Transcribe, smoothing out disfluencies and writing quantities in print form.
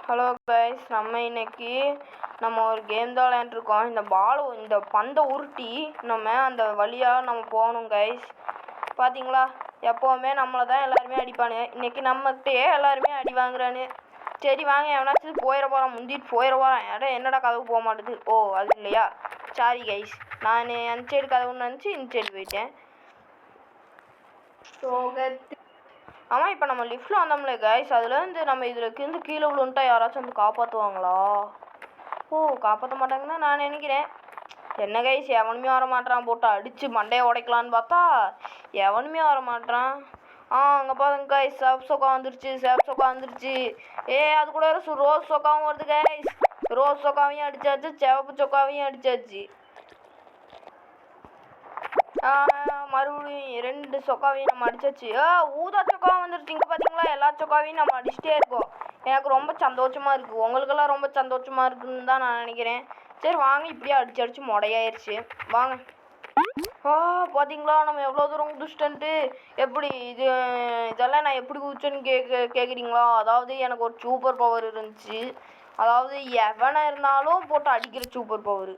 Hello guys, நம்ம இன்னைக்கு ஒரு கேம் தான் விளையாண்டுருக்கோம். இந்த பந்தை உருட்டி நம்ம அந்த வழியாக நம்ம போகணும் கைஸ். பார்த்தீங்களா, எப்போவுமே நம்மளை தான் எல்லாருமே அடிப்பானு. இன்னைக்கு நம்மகிட்டயே எல்லாருமே அடி வாங்குறானு. சரி வாங்க, எவனாச்சும் போயிட போகிறான், முந்திட்டு போயிட போகிறான். என்னடா கதவு போக மாட்டுது? ஓ அது இல்லையா, சாரி கைஸ். நான் அந்த சைடு கதவுன்னு நினச்சி இந்த சைடு போயிட்டேன். ஆமாம், இப்போ நம்ம லிஃப்ட்டில் வந்தோம்ல கைஸ், அதுலேருந்து நம்ம இதில் கீழே விழுந்துட்டா யாராச்சும் வந்து காப்பாற்றுவாங்களா? ஓ, காப்பாற்ற மாட்டாங்கன்னு தான் நான் நினைக்கிறேன். என்ன கைஸ், எவனுமே வர மாட்டான். போட்டு அடித்து மண்டையை உடைக்கலான்னு பார்த்தா எவனுமே வர மாட்டான். அங்கே பாருங்க கைஸ், சேப் சொக்கா வந்துருச்சு. அது கூட ரோஸ் சொக்காவும் வருது கைஸ். ரோஸ் சொக்காவையும் அடிச்சாச்சு, சிவப்பு சொக்காவையும் அடிச்சாச்சு. மறுபடியும் 2 சொக்காவையும் நம்ம அடிச்சாச்சு. ஊதா சொக்காவும் வந்துருச்சு. இங்கே பார்த்தீங்களா, எல்லா சொக்காவையும் நம்ம அடிச்சுட்டே இருக்கோம். எனக்கு ரொம்ப சந்தோஷமாக இருக்குது. உங்களுக்கெல்லாம் ரொம்ப சந்தோஷமாக இருக்குதுன்னு தான் நான் நினைக்கிறேன். சரி வாங்க, இப்படியே அடிச்சு மொடையாயிருச்சு. வாங்க. பார்த்தீங்களா நம்ம எவ்வளோ தூரம் குதிச்சிட்டன்ட்டு. எப்படி இதெல்லாம் நான் எப்படி குதிச்சேன்னு கேட்குறீங்களா? அதாவது எனக்கு ஒரு சூப்பர் பவர் இருந்துச்சு. அதாவது எவனை இருந்தாலும் போட்டு அடிக்கிற சூப்பர் பவர்.